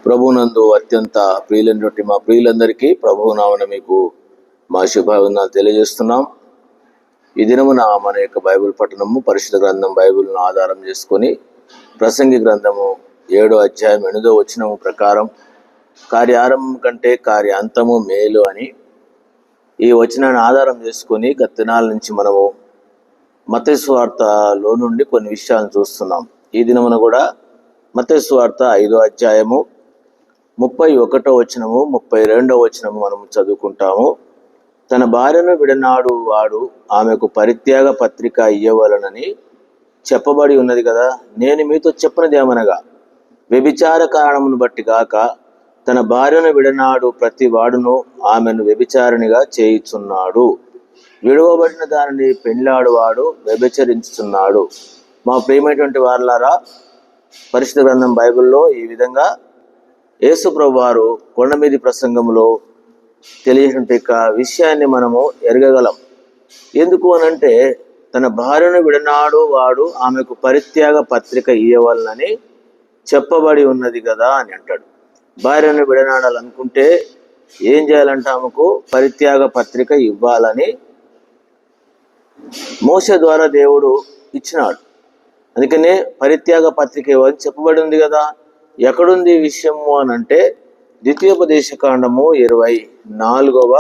ప్రభునందు అత్యంత ప్రియులైనటువంటి మా ప్రియులందరికీ ప్రభునామన మీకు మా శుభావందనాలు తెలియజేస్తున్నాం. ఈ దినమున మన యొక్క బైబిల్ పఠనము పరిశుద్ధ గ్రంథం బైబిల్ను ఆధారం చేసుకొని ప్రసంగి గ్రంథము 7వ అధ్యాయం 8వ వచనము ప్రకారం కార్యారంభం కంటే కార్యాంతము మేలు అని ఈ వచనాన్ని ఆధారం చేసుకొని గత దినాల నుంచి మనము మత్తయి సువార్తలో నుండి కొన్ని విషయాలను చూస్తున్నాం. ఈ దినమున కూడా మత్తయి సువార్త 5వ అధ్యాయము 31వ వచనము 32వ వచనము మనము చదువుకుంటాము. తన భార్యను విడనాడు వాడు ఆమెకు పరిత్యాగ పత్రిక ఇయ్యవలనని చెప్పబడి ఉన్నది కదా. నేను మీతో చెప్పినది ఏమనగా, వ్యభిచార కారణమును బట్టి గాక తన భార్యను విడనాడు ప్రతి వాడును ఆమెను వ్యభిచారిణిగా చేయుచున్నాడు. విడవబడిన దానిని పెండ్లాడువాడు వ్యభిచరించుచున్నాడు. మా ప్రియమైనటువంటి వారలారా, పరిశుద్ధ గ్రంథం బైబిల్లో ఈ విధంగా యేసు ప్రభు వారు కొండ మీది ప్రసంగంలో తెలియనటువంటి విషయాన్ని మనము ఎరగగలం. ఎందుకు అనంటే, తన భార్యను విడనాడు వాడు ఆమెకు పరిత్యాగ పత్రిక ఇయ్యవలనని చెప్పబడి ఉన్నది కదా అని అంటాడు. భార్యను విడనాడాలనుకుంటే ఏం చేయాలంటే ఆమెకు పరిత్యాగ పత్రిక ఇవ్వాలని మోషే ద్వారా దేవుడు ఇచ్చినాడు. అందుకనే పరిత్యాగ పత్రిక ఇవ్వాలని చెప్పబడి ఉంది కదా. ఎక్కడుంది ఈ విషయము అని అంటే, ద్వితీయోపదేశకాండము 24వ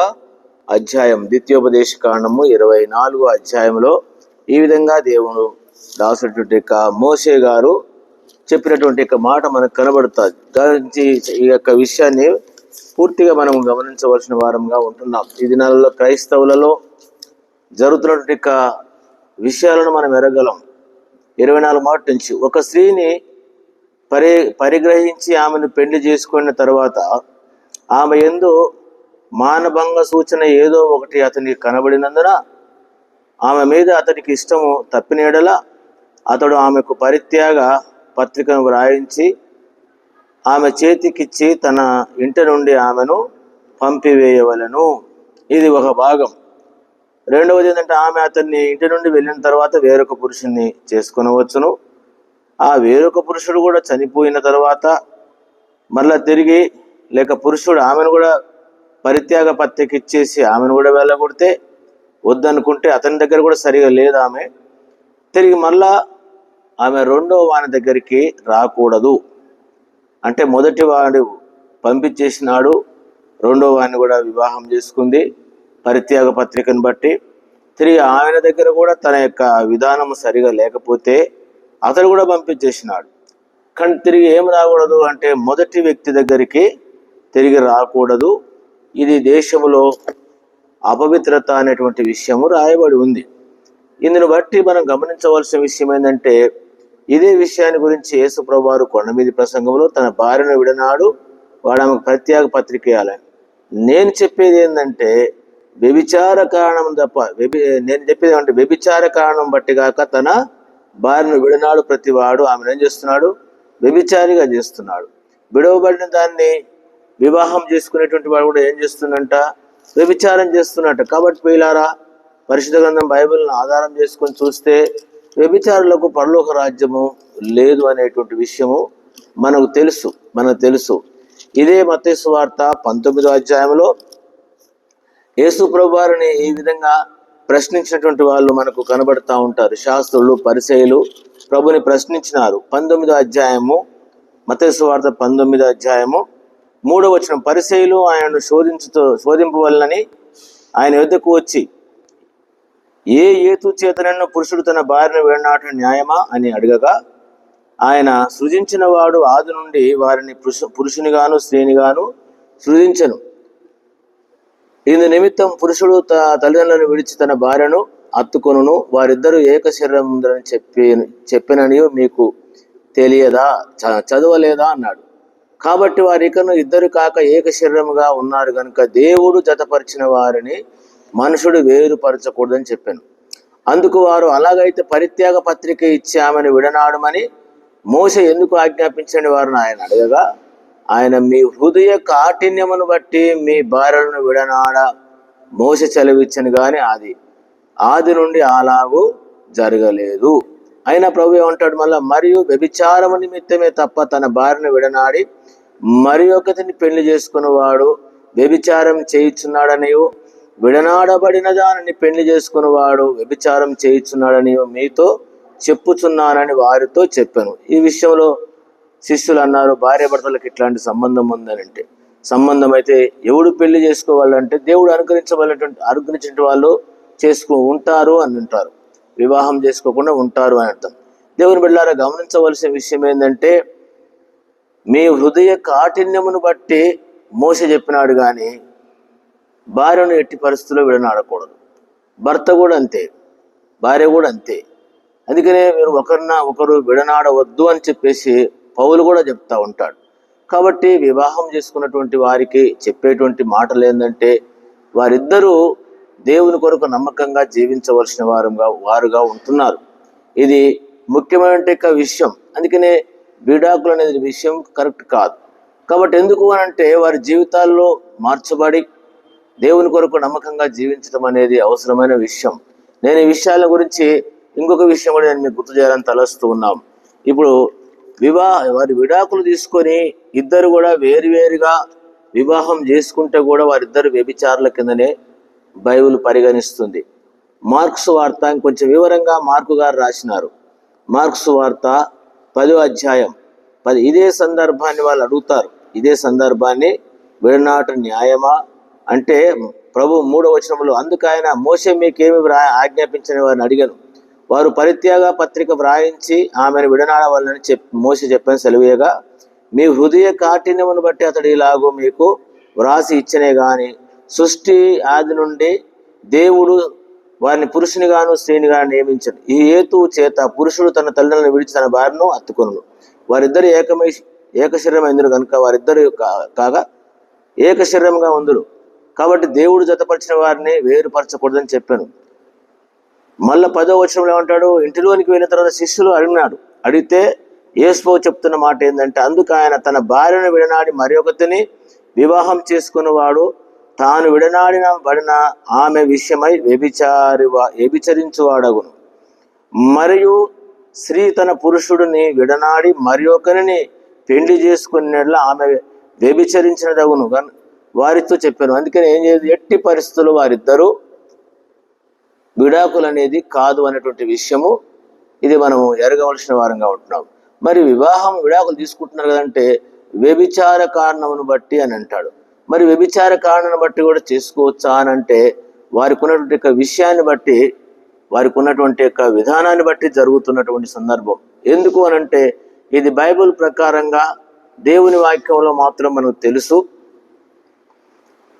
అధ్యాయం 24వ అధ్యాయంలో ఈ విధంగా దేవుడు రాసినటువంటి మోషే గారు చెప్పినటువంటి మాట మనకు కనబడుతుంది. దాని ఈ యొక్క విషయాన్ని పూర్తిగా మనం గమనించవలసిన వారంగా ఉంటున్నాం. ఈ దినాలలో క్రైస్తవులలో జరుగుతున్నటువంటి విషయాలను మనం ఎరగలం. 24 మాట నుంచి, ఒక స్త్రీని పరిగ్రహించి ఆమెను పెళ్లి చేసుకున్న తర్వాత ఆమె యందు మానభంగ సూచన ఏదో ఒకటి అతనికి కనబడినందున ఆమె మీద అతనికి ఇష్టము తప్పిన యెడల అతడు ఆమెకు పరిత్యాగ పత్రికను వ్రాయించి ఆమె చేతికిచ్చి తన ఇంటి నుండి ఆమెను పంపివేయవలెను. ఇది ఒక భాగం. రెండవది ఏంటంటే, ఆమె అతన్ని ఇంటి నుండి వెళ్ళిన తర్వాత వేరొక పురుషుణ్ణి చేసుకొనవచ్చును. ఆ వేరొక పురుషుడు కూడా చనిపోయిన తర్వాత మళ్ళా తిరిగి లేక పురుషుడు ఆమెను కూడా పరిత్యాగ పత్రిక ఇచ్చేసి ఆమెను కూడా వెళ్ళగొడితే, వద్దనుకుంటే అతని దగ్గర కూడా సరిగా లేదు ఆమె, తిరిగి మళ్ళా ఆమె రెండో వాని దగ్గరికి రాకూడదు. అంటే మొదటి వాడు పంపించేసినాడు, రెండో వాడిని కూడా వివాహం చేసుకుంది పరిత్యాగ పత్రికను బట్టి. తిరిగి ఆయన దగ్గర కూడా తన యొక్క విధానం సరిగా లేకపోతే అతడు కూడా పంపించేసినాడు. కానీ తిరిగి ఏం రాకూడదు అంటే, మొదటి వ్యక్తి దగ్గరికి తిరిగి రాకూడదు. ఇది దేశంలో అపవిత్రత అనేటువంటి విషయము రాయబడి ఉంది. ఇందును బట్టి మనం గమనించవలసిన విషయం ఏంటంటే, ఇదే విషయాన్ని గురించి యేసు ప్రభువు వారు కొండ మీది ప్రసంగంలో తన భార్యను విడనాడు వాడు ఆమెకు ప్రత్యేక పత్రిక ఇవ్వాలని. నేను చెప్పేది ఏంటంటే, వ్యభిచార కారణం తప్ప నేను చెప్పేది ఏమంటే, వ్యభిచార కారణం బట్టి కాక తన భార్యను విడనాడు ప్రతివాడు ఆమెను ఏం చేస్తున్నాడు, వ్యభిచారిగా చేస్తున్నాడు. విడవబడిన దాన్ని వివాహం చేసుకునేటువంటి వాడు కూడా ఏం చేస్తుందంట, వ్యభిచారం చేస్తున్నట్ట. కాబట్టి ప్రియులారా, పరిశుద్ధ గ్రంథం బైబిల్ని ఆధారం చేసుకొని చూస్తే వ్యభిచారులకు పరలోక రాజ్యము లేదు అనేటువంటి విషయము మనకు తెలుసు. ఇదే మత్తయి సువార్త 19వ అధ్యాయంలో యేసు ప్రభు వారిని ఈ విధంగా ప్రశ్నించినటువంటి వాళ్ళు మనకు కనబడతా ఉంటారు. శాస్త్రులు, పరిసయ్యులు ప్రభుని ప్రశ్నించినారు. 19వ అధ్యాయము మత్తయి సువార్త 19వ అధ్యాయము 3వ వచనం, పరిసయ్యులు ఆయనను శోధింపవలనని ఆయన యొద్దకు వచ్చి, ఏ హేతు చేతనను పురుషుడు తన భార్యను విడనాడటం న్యాయమా అని అడగగా, ఆయన సృజించిన వాడు ఆది నుండి వారిని పురుషునిగాను స్త్రీనిగాను సృజించెను. ఇందు నిమిత్తం పురుషుడు తల్లిదండ్రులను విడిచి తన భార్యను అత్తుకొనును, వారిద్దరూ ఏక శరీరం ఉందని చెప్పినని మీకు తెలియదా, చదవలేదా అన్నాడు. కాబట్టి వారికను ఇద్దరు కాక ఏక శరీరముగా ఉన్నారు కనుక దేవుడు జతపరిచిన వారిని మనుషుడు వేరుపరచకూడదని చెప్పాను. అందుకు వారు, అలాగైతే పరిత్యాగ పత్రిక ఇచ్చి ఆమెను విడనాడమని మోషే ఎందుకు ఆజ్ఞాపించని వారిని ఆయన అడగగా, ఆయన మీ హృదయ కాఠిన్యమును బట్టి మీ భార్యలను విడనాడ మోషే సెలవిచ్చను కానీ ఆది నుండి అలాగూ జరగలేదు. అయినా ప్రభు ఏమంటాడు మళ్ళా, మరియు వ్యభిచారము నిమిత్తమే తప్ప తన భార్యను విడనాడి మరి ఒకతిని పెళ్లి చేసుకున్నవాడు వ్యభిచారం చేయుచున్నాడనియు, విడనాడబడిన దానిని పెళ్లి చేసుకున్నవాడు వ్యభిచారం చేయుచున్నాడనియు మీతో చెప్పుచున్నానని వారితో చెప్పాను. ఈ విషయంలో శిష్యులు అన్నారు, భార్య భర్తలకు ఇట్లాంటి సంబంధం ఉందని. అంటే సంబంధం అయితే ఎవడు పెళ్లి చేసుకోవాలంటే దేవుడు అనుగ్రహించిన వాళ్ళు ఉంటారు అని అంటారు. వివాహం చేసుకోకుండా ఉంటారు అని అర్థం. దేవుని బిడ్డలారా, గమనించవలసిన విషయం ఏంటంటే, మీ హృదయ కాఠిన్యమును బట్టి మోసే చెప్పినాడు కానీ భార్యను ఎట్టి పరిస్థితుల్లో విడనాడకూడదు. భర్త కూడా అంతే, భార్య కూడా అంతే. అందుకనే మీరు ఒకరు విడనాడవద్దు అని చెప్పేసి పౌలు కూడా చెప్తా ఉంటాడు. కాబట్టి వివాహం చేసుకున్నటువంటి వారికి చెప్పేటువంటి మాటలు ఏంటంటే, వారిద్దరూ దేవుని కొరకు నమ్మకంగా జీవించవలసిన వారుగా ఉంటున్నారు. ఇది ముఖ్యమైన విషయం. అందుకనే విడాకులు అనేది విషయం కరెక్ట్ కాదు. కాబట్టి ఎందుకు అనంటే, వారి జీవితాల్లో మార్చబడి దేవుని కొరకు నమ్మకంగా జీవించడం అనేది అవసరమైన విషయం. నేను ఈ విషయాల గురించి ఇంకొక విషయం కూడా నేను మీకు గుర్తు చేయాలని తలస్తూ ఉన్నాం. ఇప్పుడు వారి విడాకులు తీసుకొని ఇద్దరు కూడా వేరువేరుగా వివాహం చేసుకుంటే కూడా వారిద్దరు వ్యభిచారుల కిందనే బైబిల్ పరిగణిస్తుంది. మార్క్స్ వార్త ఇంకొంచెం వివరంగా మార్కు గారు రాసినారు. మార్క్స్ వార్త 10వ అధ్యాయం 10. ఇదే సందర్భాన్ని వాళ్ళు అడుగుతారు. ఇదే సందర్భాన్ని విడనాట న్యాయమా అంటే ప్రభు 3వ వచనంలో, అందుకు ఆయన, మోసే మీకేమి ఆజ్ఞాపించని వారిని అడిగాను, వారు పరిత్యాగ పత్రిక వ్రాయించి ఆమెను విడనాడవాలని మోసే చెప్పని సెలవేయగా, మీ హృదయ కాఠిన్యమును బట్టి అతడు ఇలాగూ మీకు వ్రాసి ఇచ్చనే గాని సృష్టి ఆది నుండి దేవుడు వారిని పురుషునిగాను స్త్రీనిగాను నియమించడు. ఈ హేతువు చేత పురుషుడు తన తల్లిదండ్రులను విడిచి తన భార్యను హత్తుకొనును. వారిద్దరు ఏకశరీరమైందురు కనుక వారిద్దరు కాగా ఏకశరీరంగా ఉందురు. కాబట్టి దేవుడు జతపరిచిన వారిని వేరుపరచకూడదని చెప్పాను. మళ్ళా 10వ వచనంలో ఏమంటాడు, ఇంటిలోనికి వెళ్ళిన తర్వాత శిష్యులు అడిగితే యేసు చెప్తున్న మాట ఏంటంటే, అందుకు ఆయన, తన భార్యను విడనాడి మరి ఒకతిని వివాహం చేసుకున్నవాడు తాను విడనాడిన ఆమె విషయమై వ్యభిచరించువాడగును. మరియు స్త్రీ తన పురుషుడిని విడనాడి మరి ఒకరిని పెళ్లి చేసుకునేట్లా ఆమె వ్యభిచరించినదగును వారితో చెప్పాను. అందుకని ఏం చేయదు, ఎట్టి పరిస్థితుల్లో వారిద్దరూ విడాకులు అనేది కాదు అనేటువంటి విషయము ఇది మనము ఎరగవలసిన వారంగా ఉంటున్నాం. మరి విడాకులు తీసుకుంటున్నారు కదంటే వ్యభిచార కారణమును బట్టి అని అంటాడు. మరి వ్యభిచార కారణాన్ని బట్టి కూడా చేసుకోవచ్చా అని అంటే, వారికి ఉన్నటువంటి విషయాన్ని బట్టి, వారికి ఉన్నటువంటి విధానాన్ని బట్టి జరుగుతున్నటువంటి సందర్భం. ఎందుకు అనంటే, ఇది బైబిల్ ప్రకారంగా దేవుని వాక్యంలో మాత్రం మనకు తెలుసు.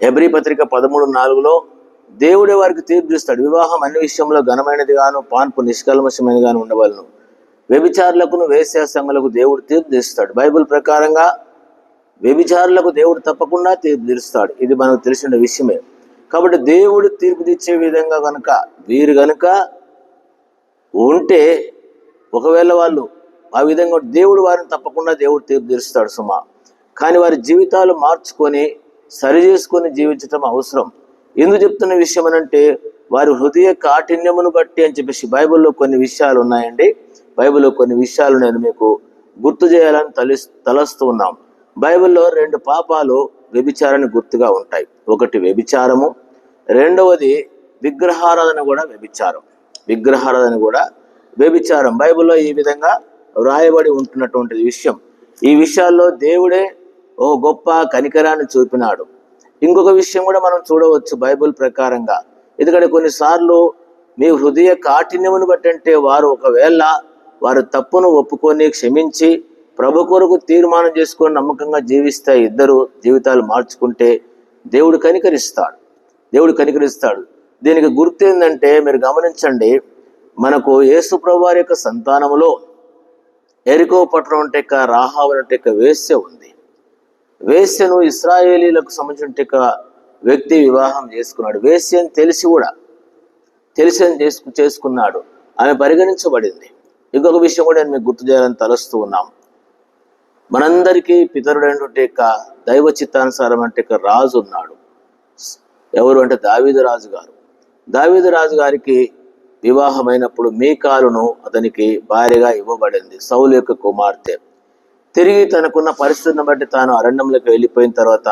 హెబ్రీ పత్రిక 13:4లో దేవుడే వారికి తీర్పు ఇస్తాడు. వివాహం అన్ని విషయంలో ఘనమైనది గాను పాన్పు నిష్కల్మషమైన గాను ఉండవలను. వ్యభిచారులకును వేశ్యాసంగులకు దేవుడు తీర్పు తీస్తాడు. బైబిల్ ప్రకారంగా వ్యభిచారులకు దేవుడు తప్పకుండా తీర్పు తీరుస్తాడు. ఇది మనకు తెలిసిన విషయమే. కాబట్టి దేవుడు తీర్పు తీర్చే విధంగా వీరు గనుక ఉంటే, ఒకవేళ వాళ్ళు ఆ విధంగా దేవుడు వారిని తప్పకుండా దేవుడు తీర్పు తీరుస్తాడు సుమా. కానీ వారి జీవితాలు మార్చుకొని సరి చేసుకొని జీవించటం అవసరం. ఎందుకు చెప్తున్న విషయం అనంటే, వారి హృదయ కాఠిన్యమును బట్టి అని చెప్పేసి బైబిల్లో కొన్ని విషయాలు ఉన్నాయండి. బైబిల్లో కొన్ని విషయాలు నేను మీకు గుర్తు చేయాలని తలస్తూ ఉన్నాం. బైబిల్లో 2 పాపాలు వ్యభిచారానికి గుర్తుగా ఉంటాయి. ఒకటి వ్యభిచారము, రెండవది విగ్రహారాధన కూడా వ్యభిచారం. విగ్రహారాధన కూడా వ్యభిచారం. బైబిల్లో ఈ విధంగా వ్రాయబడి ఉంటున్నటువంటి విషయం. ఈ విషయాల్లో దేవుడే ఓ గొప్ప కనికరాన్ని చూపినాడు. ఇంకొక విషయం కూడా మనం చూడవచ్చు బైబిల్ ప్రకారంగా. ఎందుకంటే కొన్నిసార్లు మీ హృదయ కాఠిన్యమును బట్టి అంటే, ఒకవేళ వారు తప్పును ఒప్పుకొని క్షమించి ప్రభు కొరకు తీర్మానం చేసుకొని నమ్మకంగా జీవిస్తే, ఇద్దరు జీవితాలు మార్చుకుంటే దేవుడు కనికరిస్తాడు. దీనికి గుర్తు ఏంటంటే, మీరు గమనించండి, మనకు యేసు ప్రభు వారి యొక్క సంతానములో ఎరికో పట్టణం అంటే రాహాబు అంటే వేశ్య ఉంది. వేశ్యను ఇశ్రాయేలీలకు సంబంధించిన వ్యక్తి వివాహం చేసుకున్నాడు. వేశ్య అని తెలిసి చేసుకున్నాడు. ఆమె పరిగణించబడింది. ఇంకొక విషయం కూడా నేను మీకు గుర్తు చేయాలని తలస్తూ ఉన్నాం. మనందరికీ పితరుడైనటువంటి దైవ చిత్తానుసారం అంటే రాజు ఉన్నాడు. ఎవరు అంటే దావీదు రాజు గారు. దావీదు రాజు గారికి వివాహమైనప్పుడు మీకాలును అతనికి భార్యగా ఇవ్వబడింది, సౌలు యొక్క కుమార్తె. తిరిగి తనకున్న పరిస్థితిని బట్టి తాను అరణ్యంలోకి వెళ్ళిపోయిన తర్వాత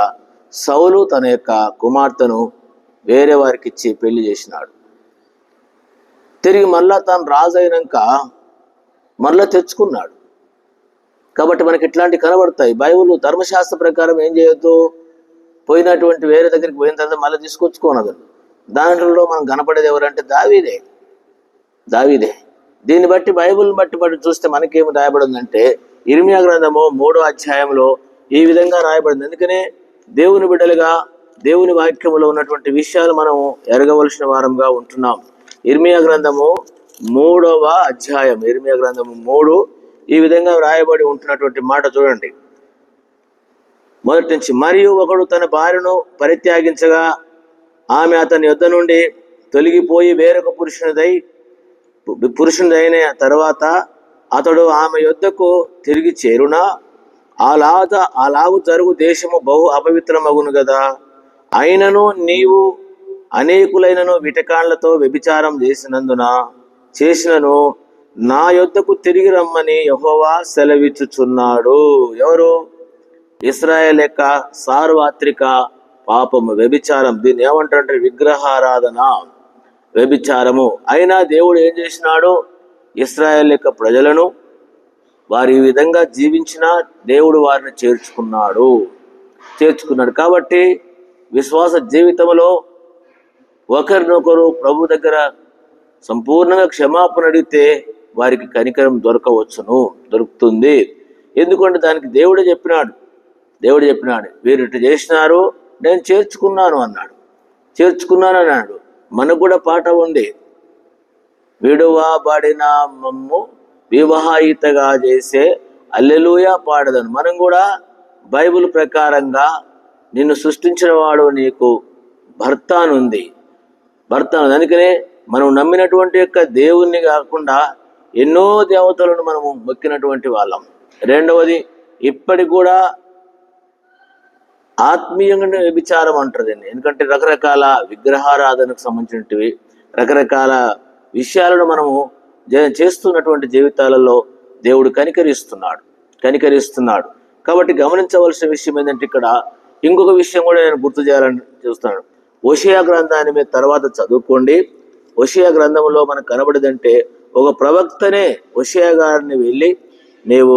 సౌలు తన యొక్క కుమార్తెను వేరే వారికి ఇచ్చి పెళ్లి చేసినాడు. తిరిగి మళ్ళా తాను రాజు అయినాక మళ్ళా తెచ్చుకున్నాడు. కాబట్టి మనకి ఇట్లాంటివి కనబడతాయి. బైబిల్ ధర్మశాస్త్ర ప్రకారం ఏం చేయొద్దు, పోయినటువంటి వేరే దగ్గరికి పోయిన తర్వాత మళ్ళీ తీసుకొచ్చుకోనదు. దాంట్లో మనం కనపడేది ఎవరంటే దావీదే. దీన్ని బట్టి బైబిల్ని బట్టి చూస్తే మనకేమి రాయబడిందంటే ఇర్మియా గ్రంథము 3వ అధ్యాయంలో ఈ విధంగా రాయబడింది. అందుకనే దేవుని బిడ్డలుగా దేవుని వాక్యములో ఉన్నటువంటి విషయాలు మనం ఎరగవలసిన వారంగా ఉంటున్నాం. ఇర్మియా గ్రంథము 3వ అధ్యాయం, ఇర్మియా గ్రంథము 3 ఈ విధంగా రాయబడి ఉంటున్నటువంటి మాట చూడండి. మొదటి నుంచి, మరియు ఒకడు తన భార్యను పరిత్యాగించగా ఆమె అతని యొద్ద నుండి తొలగిపోయి వేరొక పురుషునిదైన తర్వాత అతడు ఆమె యొద్దకు తిరిగి చేరునా అలాగు జరుగు దేశము బహు అపవిత్రమగును కదా. అయినను నీవు అనేకులైనను విటకాళ్లతో వ్యభిచారం చేసినను నా యొద్దకు తిరిగి రమ్మని యెహోవా సెలవిచ్చుచున్నాడు. ఎవరు? ఇశ్రాయేలు యొక్క సార్వత్రిక పాపము, వ్యభిచారం. దీన్ని ఏమంటారంటే విగ్రహారాధన, వ్యభిచారము. అయినా దేవుడు ఏం చేసినాడు? ఇశ్రాయేలు యొక్క ప్రజలను వారు ఈ విధంగా జీవించిన దేవుడు వారిని చేర్చుకున్నాడు. కాబట్టి విశ్వాస జీవితంలో ఒకరినొకరు ప్రభు దగ్గర సంపూర్ణంగా క్షమాపణ అడిగితే వారికి కనికరం దొరుకుతుంది. ఎందుకంటే దానికి దేవుడే చెప్పినాడు. వీరు ఇటు చేసినారు, నేను చేర్చుకున్నాను అన్నాడు. మనకు కూడా పాట ఉంది, విడువబడిన మమ్ము వివాహితగా చేసే హల్లెలూయా పాడదను. మనం కూడా బైబిల్ ప్రకారంగా నిన్ను సృష్టించిన వాడు నీకు భర్త అనుంది. అందుకనే మనం నమ్మినటువంటి యొక్క దేవుణ్ణి కాకుండా ఎన్నో దేవతలను మనము మొక్కినటువంటి వాళ్ళం. రెండవది, ఇప్పటికి కూడా ఆత్మీయంగా వ్యభిచారం అంటారు. ఎందుకంటే రకరకాల విగ్రహారాధనకు సంబంధించినవి రకరకాల విషయాలను మనము చేస్తున్నటువంటి జీవితాలలో దేవుడు కనికరిస్తున్నాడు. కాబట్టి గమనించవలసిన విషయం ఏంటంటే ఇక్కడ ఇంకొక విషయం కూడా నేను గుర్తు చేయాలని చూస్తున్నాను. హోషేయ గ్రంథాన్ని మీరు తర్వాత చదువుకోండి. హోషేయ గ్రంథంలో మనకు కనబడదంటే ఒక ప్రవక్తనే హోషేయ గారిని వెళ్ళి నీవు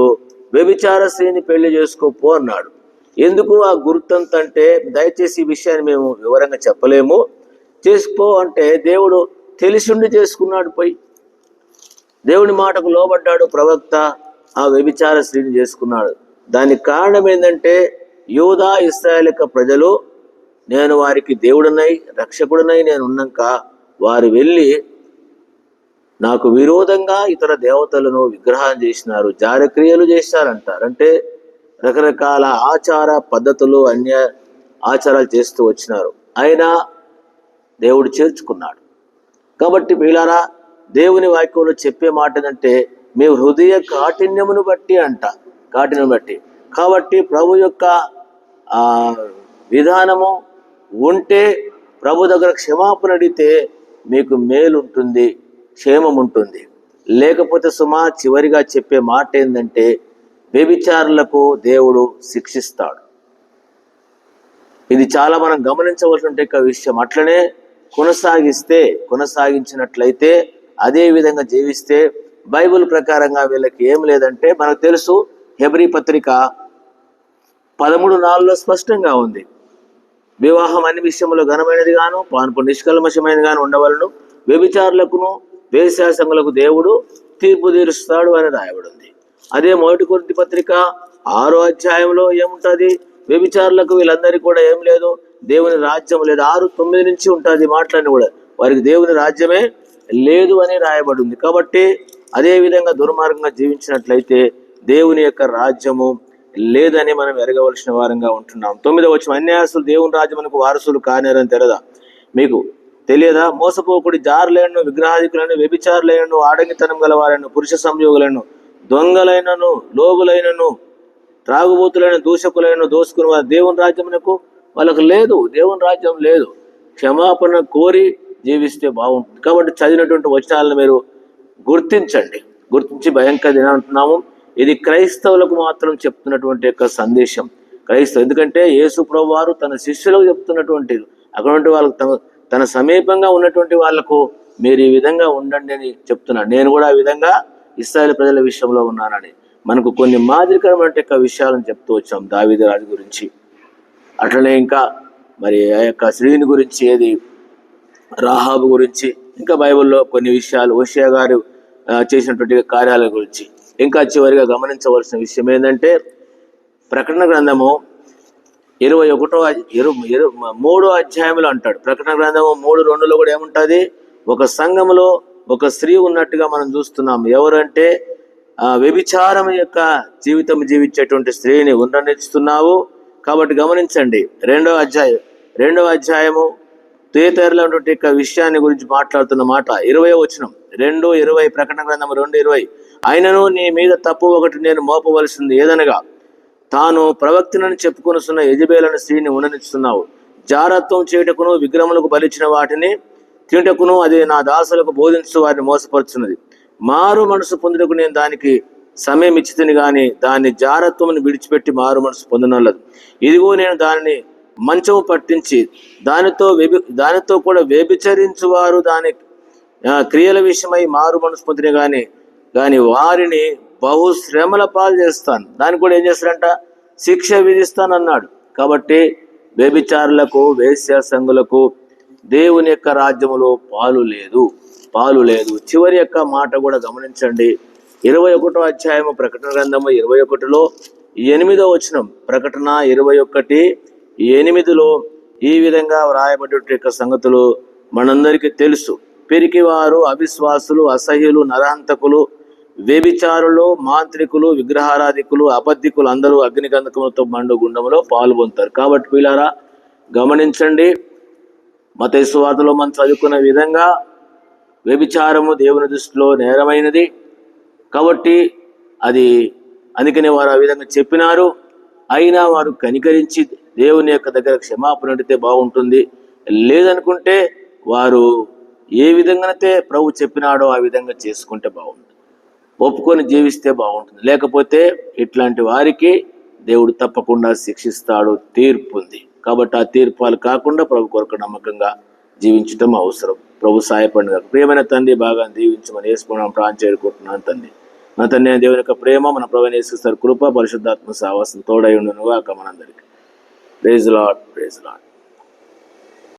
వ్యభిచార స్త్రీని పెళ్లి చేసుకోపో అన్నాడు. ఎందుకు ఆ గుర్తంత అంటే, దయచేసి ఈ విషయాన్ని మేము వివరంగా చెప్పలేము. చేసుకో అంటే దేవుడు తెలిసిండి చేసుకున్నాడు. పోయి దేవుని మాటకు లోబడ్డాడు ప్రవక్త, ఆ వ్యభిచార స్త్రీని చేసుకున్నాడు. దానికి కారణం ఏంటంటే యూదా ఇశ్రాయేలు యొక్క ప్రజలు నేను వారికి దేవుడినై రక్షకుడినై నేను ఉన్నాక వారు వెళ్ళి నాకు విరోధంగా ఇతర దేవతలను విగ్రహం చేసినారు, జారక్రియలు చేశారంటారు. అంటే రకరకాల ఆచార పద్ధతులు, అన్య ఆచారాలు చేస్తూ వచ్చినారు. అయినా దేవుడు చేర్చుకున్నాడు. కాబట్టి వీళ్ళారా, దేవుని వాక్యంలో చెప్పే మాట ఏంటంటే మీ హృదయ కాఠిన్యమును బట్టి కాబట్టి ప్రభు యొక్క విధానము ఉంటే, ప్రభు దగ్గర క్షమాపణ అడిగితే మీకు మేలు ఉంటుంది, క్షేమం ఉంటుంది. లేకపోతే చివరిగా చెప్పే మాట ఏంటంటే వ్యభిచారులకు దేవుడు శిక్షిస్తాడు. ఇది చాలా మనం గమనించవలసిన విషయం. అట్లనే కొనసాగించినట్లయితే, అదే విధంగా జీవిస్తే బైబిల్ ప్రకారంగా వీళ్ళకి ఏం లేదంటే మనకు తెలుసు. హెబ్రీ పత్రిక 13:4 స్పష్టంగా ఉంది, వివాహం అన్ని విషయంలో ఘనమైనది గాను పాన్పు నిష్కల్మషమైనది గాను ఉండవలను, వ్యభిచారులకును వేశ్యాసంగులకు దేవుడు తీర్పు తీరుస్తాడు అని రాయబడి ఉంది. అదే 1 కొరింథీ పత్రిక 6వ అధ్యాయంలో ఏముంటుంది? వ్యభిచారులకు వీళ్ళందరికీ కూడా ఏం లేదు, దేవుని రాజ్యం లేదు. 6:9 నుంచి ఉంటుంది మాటలన్నీ కూడా, వారికి దేవుని రాజ్యమే లేదు అని రాయబడి ఉంది. కాబట్టి అదే విధంగా దుర్మార్గంగా జీవించినట్లయితే దేవుని యొక్క రాజ్యము లేదని మనం ఎరగవలసిన వారంగా ఉంటున్నాం. 9వ వచనం, అన్యాయస్తులు దేవుని రాజ్యమునకు వారసులు కానేరని తెలదా? మీకు తెలియదా? మోసపోకుడి, జారులైనను, విగ్రహాధికులను, వ్యభిచారులైనను, ఆడంగితనం గలవారైన, పురుష సంయోగులను, దొంగలైనను, లోగులైనను, త్రాగుబోతులైన, దూషకులైన, దోసుకుని వారు దేవుని రాజ్యమునకు వాళ్ళకు లేదు. దేవుని రాజ్యం లేదు. క్షమాపణ కోరి జీవిస్తే బాగుంటుంది. కాబట్టి చదివినటువంటి వచనాలను మీరు గుర్తించి భయంకర దినం అంటున్నాము. ఇది క్రైస్తవులకు మాత్రం చెప్తున్నటువంటి యొక్క సందేశం. ఎందుకంటే యేసు ప్రభువు వారు తన శిష్యులకు చెప్తున్నటువంటి అటువంటి వాళ్ళకు తన సమీపంగా ఉన్నటువంటి వాళ్లకు మీరు ఈ విధంగా ఉండండి అని చెప్తున్నాను. నేను కూడా ఆ విధంగా ఇశ్రాయేలు ప్రజల విషయంలో ఉన్నానని మనకు కొన్ని మాదిరికరమైన విషయాలను చెప్తూ వచ్చాం. దావీదు రాజు గురించి, అట్లనే ఇంకా మరి ఆ యొక్క స్త్రీని గురించి, ఏది రాహాబు గురించి, ఇంకా బైబిల్లో కొన్ని విషయాలు హోషేయ గారు చేసినటువంటి కార్యాల గురించి. ఇంకా చివరిగా గమనించవలసిన విషయం ఏంటంటే ప్రకటన గ్రంథము 3వ అధ్యాయంలో అంటాడు. ప్రకటన గ్రంథము 3:2లో కూడా ఏముంటుంది? ఒక సంఘములో ఒక స్త్రీ ఉన్నట్టుగా మనం చూస్తున్నాం. ఎవరంటే వ్యభిచారం యొక్క జీవితం జీవించేటువంటి స్త్రీని ఉండనిస్తున్నావు. కాబట్టి గమనించండి, 2వ అధ్యాయము తుయతైరలో ఉన్నటువంటి విషయాన్ని గురించి మాట్లాడుతున్న మాట 20వ వచనం, 2:20, ప్రకటన గ్రంథము 2:20. అయినను నీ మీద తప్పు ఒకటి నేను మోపవలసింది ఏదనగా, తాను ప్రవక్తనని చెప్పుకొనుస్తున్న యెజబెలను స్త్రీని ఉండనిస్తున్నావు. జారత్వం చేయుటకును విగ్రహములకు బలిచ్చిన వాటిని తినుటకును అది నా దాసులకు బోధించు వారిని మోసపరుచున్నది. మారు మనసు పొందుటకు నేను దానికి సమయం ఇచ్చితిని గాని దాన్ని జారత్వమును విడిచిపెట్టి మారు మనసు పొందనల్లదు. ఇదిగో నేను దానిని మంచము పట్టించి దానితో కూడా వ్యభిచరించు వారు దాని క్రియల విషయమై మారు మనసు పొందిన కానీ వారిని బహు శ్రమల పాలు చేస్తాను. దానికి కూడా ఏం చేస్తారంట? శిక్ష విధిస్తానన్నాడు. కాబట్టి వ్యభిచారులకు, వేశ్య సంఘులకు దేవుని యొక్క రాజ్యములో పాలు లేదు. చివరి యొక్క మాట కూడా గమనించండి. 21వ అధ్యాయము ప్రకటన గ్రంథము 21లో 8వ వచనం, ప్రకటన 21:8లో ఈ విధంగా వ్రాయబడ్డ సంగతులు మనందరికీ తెలుసు. పిరికివారు, అవిశ్వాసులు, అసహ్యులు, నరహంతకులు, వ్యభిచారులు, మాంత్రికులు, విగ్రహారాధికులు, అబద్ధికులు అందరూ అగ్నిగంధకములతో మండు గుండములో పాల్గొంటారు. కాబట్టి పిల్లారా గమనించండి, మత్తయి సువార్తలో మనం చదువుకున్న విధంగా వ్యభిచారము దేవుని దృష్టిలో నేరమైనది. కాబట్టి అందుకనే వారు ఆ విధంగా చెప్పినారు. అయినా వారు కనికరించి దేవుని యొక్క దగ్గర క్షమాపణ అడిగితే బాగుంటుంది. లేదనుకుంటే వారు ఏ విధంగానైతే ప్రభు చెప్పినాడో ఆ విధంగా చేసుకుంటే బాగుంటుంది, ఒప్పుకొని జీవిస్తే బాగుంటుంది. లేకపోతే ఇట్లాంటి వారికి దేవుడు తప్పకుండా శిక్షిస్తాడు, తీర్పు ఉంది. కాబట్టి ఆ తీర్పాలు కాకుండా ప్రభు కొరకు నమ్మకంగా జీవించటం అవసరం. ప్రభు సహాయపడిన ప్రియమైన తండ్రి, బాగా దీవించమని వేసుకున్నాం ప్రాణం చేరుకుంటున్నాను తండ్రి. మన తండ్రి దేవుని యొక్క ప్రేమ, మన ప్రభువైన యేసుక్రీస్తు కృప, పరిశుద్ధాత్మ సహవాసం తోడై ఉండును గాక మనందరికీ. Praise Lord, praise lord.